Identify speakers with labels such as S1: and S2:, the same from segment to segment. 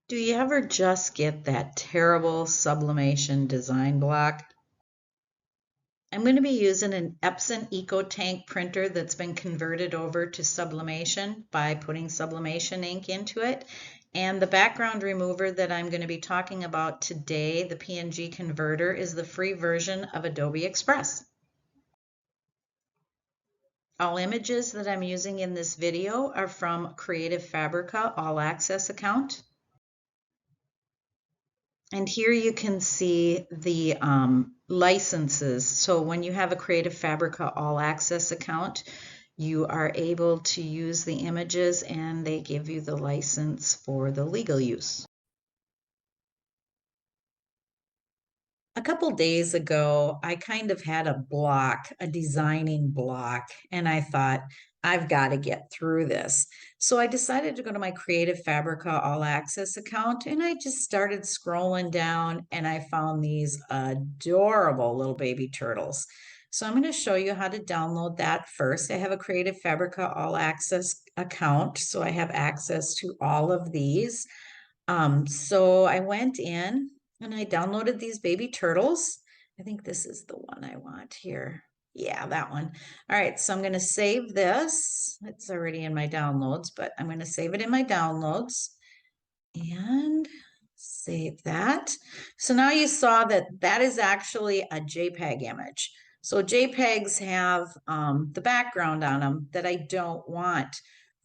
S1: Do you ever just get that terrible sublimation design block? I'm going to be using an Epson EcoTank printer that's been converted over to sublimation by putting sublimation ink into it. And the background remover that I'm going to be talking about today, the PNG converter, is the free version of Adobe Express. All images that I'm using in this video are from Creative Fabrica All Access account. And here you can see the licenses. So when you have a Creative Fabrica All Access account, you are able to use the images and they give you the license for the legal use. A couple days ago, I kind of had a block, a designing block, and I thought, I've got to get through this. So I decided to go to my Creative Fabrica All Access account and I just started scrolling down and I found these adorable little baby turtles. So I'm going to show you how to download that first. I have a Creative Fabrica All Access account, so I have access to all of these. So I went in and I downloaded these baby turtles. I think this is the one I want here. Yeah, that one. All right, so I'm going to save this. It's already in my downloads, but I'm going to save it in my downloads and save that. So now you saw that that is actually a JPEG image. So JPEGs have the background on them that I don't want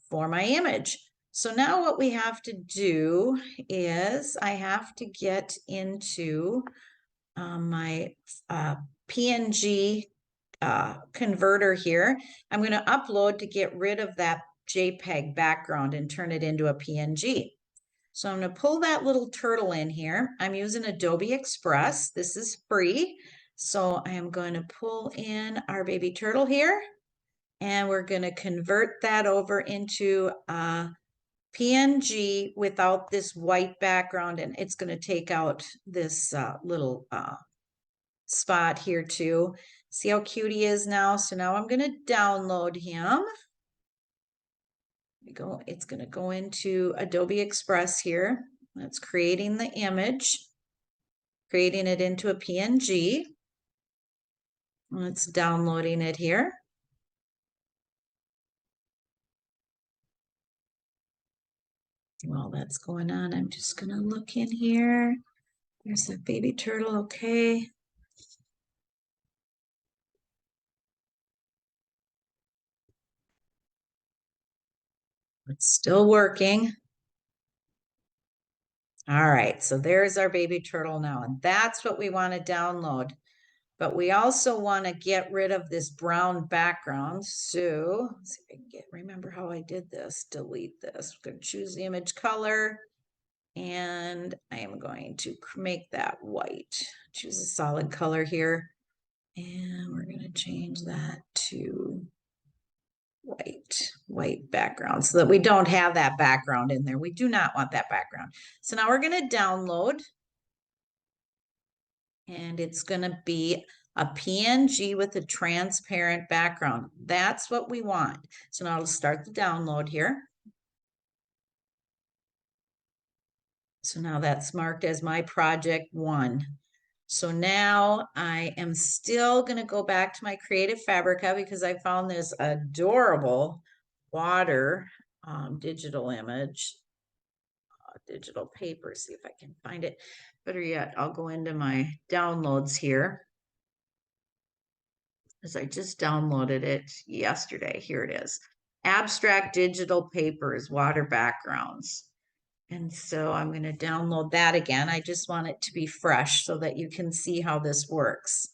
S1: for my image. So now what we have to do is I have to get into my PNG converter here. I'm going to upload to get rid of that JPEG background and turn it into a PNG. So I'm going to pull that little turtle in here. I'm using Adobe Express. This is free. So I am going to pull in our baby turtle here and we're going to convert that over into a PNG without this white background, and it's going to take out this little spot here too. See how cute he is now? So now I'm going to download him. It's going to go into Adobe Express here. That's creating the image, creating it into a PNG. It's downloading it here. While that's going on, I'm just going to look in here. There's that baby turtle. Okay. It's still working. All right, so there's our baby turtle now, and that's what we want to download. But we also want to get rid of this brown background. So let's see if I can remember how I did this. Delete this. I'm going to choose the image color, and I am going to make that white. Choose a solid color here, and we're going to change that to white background so that we don't have that background in there. We do not want that background. So now we're going to download, and it's going to be a PNG with a transparent background. That's what we want. So now I'll start the download here. So now that's marked as my project 1. So now I am still going to go back to my Creative Fabrica because I found this adorable water digital image, digital paper. See if I can find it. Better yet, I'll go into my downloads here, as I just downloaded it yesterday. Here it is. Abstract digital papers, water backgrounds. And so I'm going to download that again. I just want it to be fresh so that you can see how this works.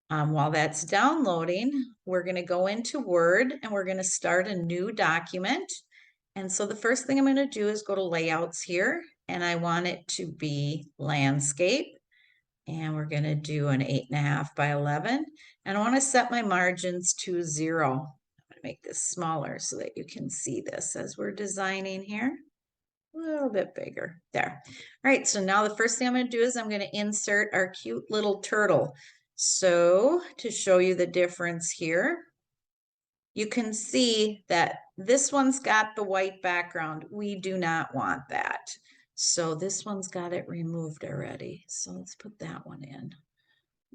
S1: While that's downloading, we're going to go into Word and we're going to start a new document. And so the first thing I'm going to do is go to Layouts here, and I want it to be landscape. And we're going to do an 8.5 by 11. And I want to set my margins to 0. I'm going to make this smaller so that you can see this as we're designing here. A little bit bigger there. All right, so now the first thing I'm going to do is I'm going to insert our cute little turtle. So to show you the difference here, you can see that this one's got the white background. We do not want that. So this one's got it removed already. So let's put that one in.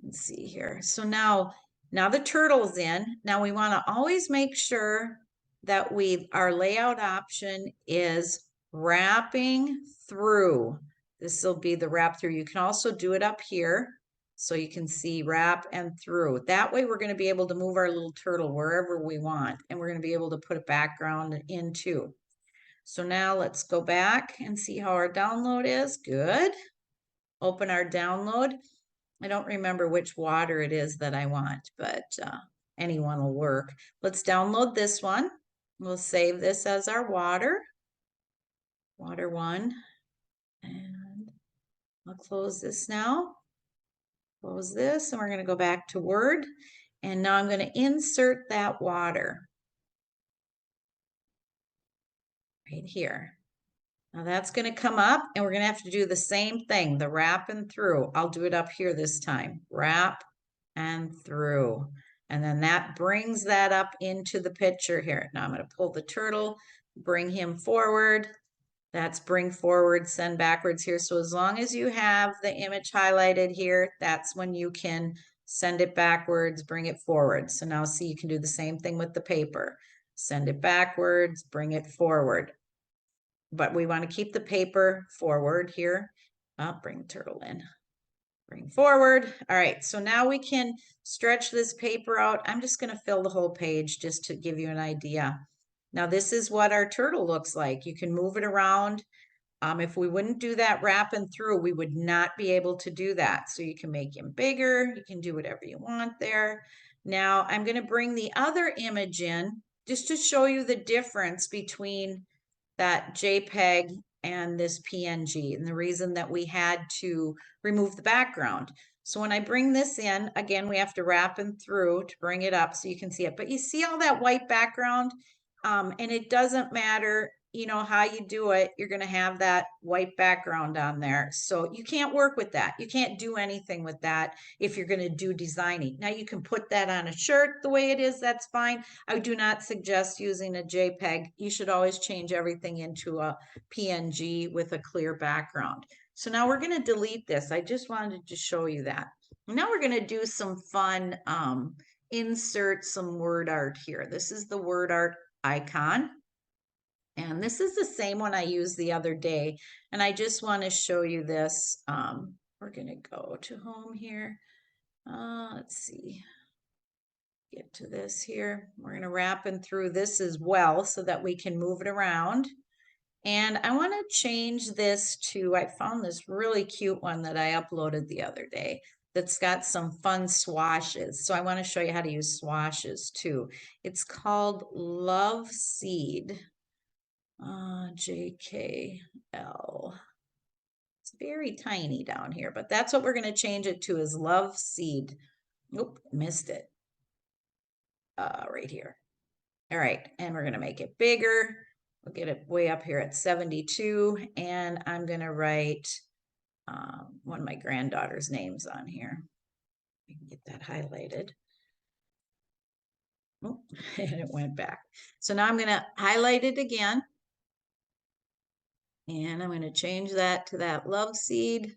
S1: Let's see here. So now the turtle's in. Now we want to always make sure that our layout option is wrapping through. This will be the wrap through. You can also do it up here so you can see wrap and through. That way we're going to be able to move our little turtle wherever we want, and we're going to be able to put a background in too. So now let's go back and see how our download is. Good. Open our download. I don't remember which water it is that I want, but anyone will work. Let's download this one. We'll save this as our water one. And I'll close this now. Close this, and we're going to go back to Word. And now I'm going to insert that water right here. Now that's going to come up, and we're going to have to do the same thing, the wrap and through. I'll do it up here this time. Wrap and through. And then that brings that up into the picture here. Now I'm going to pull the turtle, bring him forward. That's bring forward, send backwards here. So as long as you have the image highlighted here, that's when you can send it backwards, bring it forward. So now see, you can do the same thing with the paper. Send it backwards, bring it forward. But we want to keep the paper forward here. I'll bring the turtle in. Bring forward. All right, so now we can stretch this paper out. I'm just going to fill the whole page just to give you an idea. Now this is what our turtle looks like. You can move it around. If we wouldn't do that wrapping through, we would not be able to do that. So you can make him bigger. You can do whatever you want there. Now I'm going to bring the other image in just to show you the difference between that JPEG and this PNG, and the reason that we had to remove the background. So when I bring this in, again, we have to wrap and through to bring it up so you can see it. But you see all that white background? And it doesn't matter, you know, how you do it, you're going to have that white background on there. So you can't work with that. You can't do anything with that if you're going to do designing. Now you can put that on a shirt the way it is, that's fine. I do not suggest using a JPEG. You should always change everything into a PNG with a clear background. So now we're going to delete this. I just wanted to show you that. Now we're going to do some fun, insert some word art here. This is the word art icon. And this is the same one I used the other day. And I just want to show you this. We're going to go to home here. Let's see. Get to this here. We're going to wrap in through this as well so that we can move it around. And I want to change this to, I found this really cute one that I uploaded the other day that's got some fun swashes. So I want to show you how to use swashes too. It's called Love Seed. JKL. It's very tiny down here, but that's what we're going to change it to, is Love Seed. Nope, missed it. Right here. All right, and we're going to make it bigger. We'll get it way up here at 72, and I'm going to write one of my granddaughter's names on here. I can get that highlighted. Oh, and it went back. So now I'm going to highlight it again. And I'm going to change that to that Love Seed.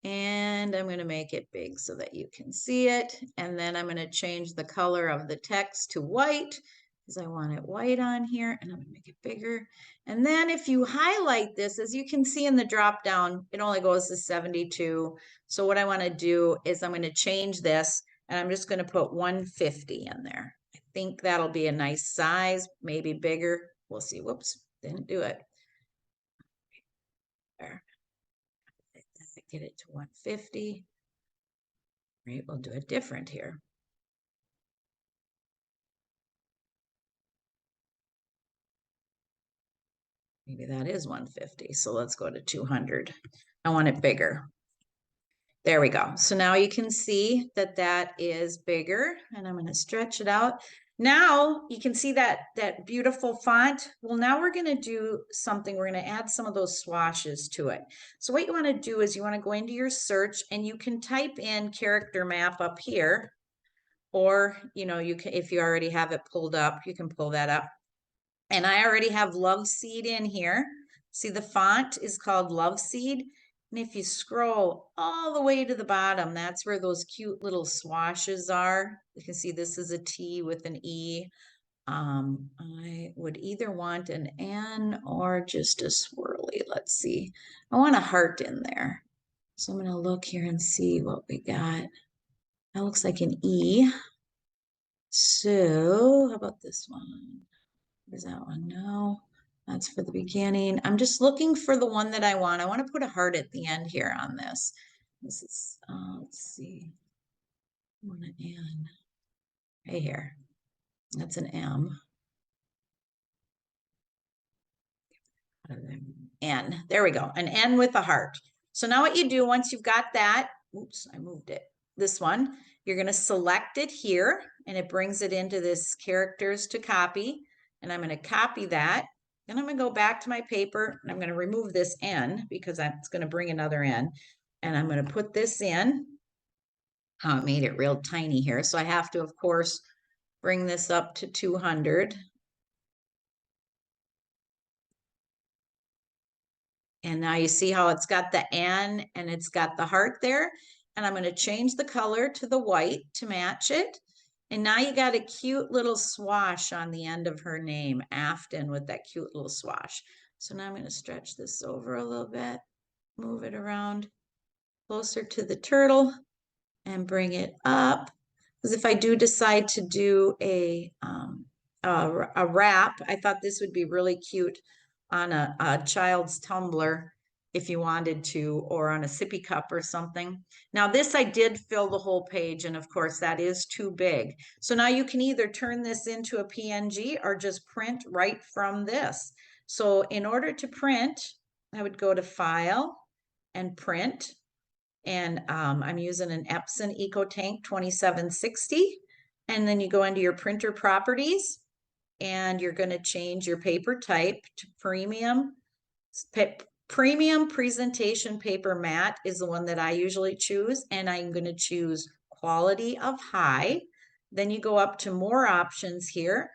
S1: And I'm going to make it big so that you can see it. And then I'm going to change the color of the text to white because I want it white on here, and I'm going to make it bigger. And then if you highlight this, as you can see in the drop down, it only goes to 72. So what I want to do is I'm going to change this, and I'm just going to put 150 in there. I think that'll be a nice size, maybe bigger. We'll see. Whoops, didn't do it. There. Get it to 150. Right, we'll do it different here. Maybe that is 150. So let's go to 200. I want it bigger. There we go. So now you can see that that is bigger, and I'm going to stretch it out. Now you can see that beautiful font. Well, now we're going to do something. We're going to add some of those swashes to it. So what you want to do is you want to go into your search, and you can type in character map up here, or, you know, you can, if you already have it pulled up, you can pull that up. And I already have Love Seed in here. See, the font is called Love Seed. And if you scroll all the way to the bottom, that's where those cute little swashes are. You can see this is a T with an E. I would either want an N or just a swirly. Let's see. I want a heart in there. So I'm going to look here and see what we got. That looks like an E. So how about this one? Is that one? No, that's for the beginning. I'm just looking for the one that I want. I want to put a heart at the end here on this. This is, let's see. I want an N right here. That's an M. N. There we go. An N with a heart. So now what you do once you've got that, oops, I moved it. This one, you're going to select it here and it brings it into this characters to copy. And I'm going to copy that. Then I'm going to go back to my paper and I'm going to remove this N because it's going to bring another N. And I'm going to put this in. Oh, it made it real tiny here. So I have to, of course, bring this up to 200. And now you see how it's got the N and it's got the heart there. And I'm going to change the color to the white to match it. And now you got a cute little swash on the end of her name, Afton, with that cute little swash. So now I'm going to stretch this over a little bit, move it around closer to the turtle and bring it up. Because if I do decide to do a wrap, I thought this would be really cute on a child's tumbler if you wanted to, or on a sippy cup or something. Now this I did fill the whole page, and of course that is too big. So now you can either turn this into a PNG or just print right from this. So in order to print, I would go to File and Print. And I'm using an Epson EcoTank 2760. And then you go into your printer properties and you're going to change your paper type to premium. Premium presentation paper matte is the one that I usually choose. And I'm going to choose quality of high. Then you go up to more options here.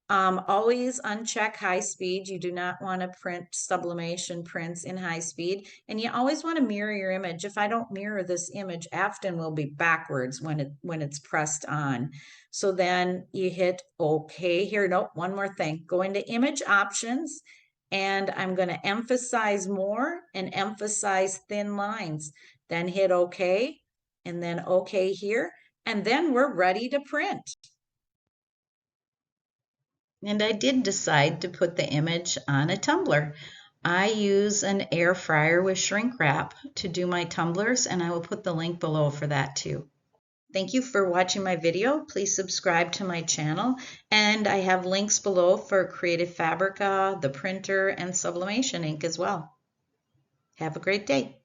S1: Always uncheck high speed. You do not want to print sublimation prints in high speed. And you always want to mirror your image. If I don't mirror this image, Afton will be backwards when it's pressed on. So then you hit OK here. Nope, one more thing. Go into image options. And I'm going to emphasize more and emphasize thin lines. Then hit OK and then OK here. And then we're ready to print. And I did decide to put the image on a tumbler. I use an air fryer with shrink wrap to do my tumblers, and I will put the link below for that too. Thank you for watching my video. Please subscribe to my channel, and I have links below for Creative Fabrica, the printer, and sublimation ink as well. Have a great day.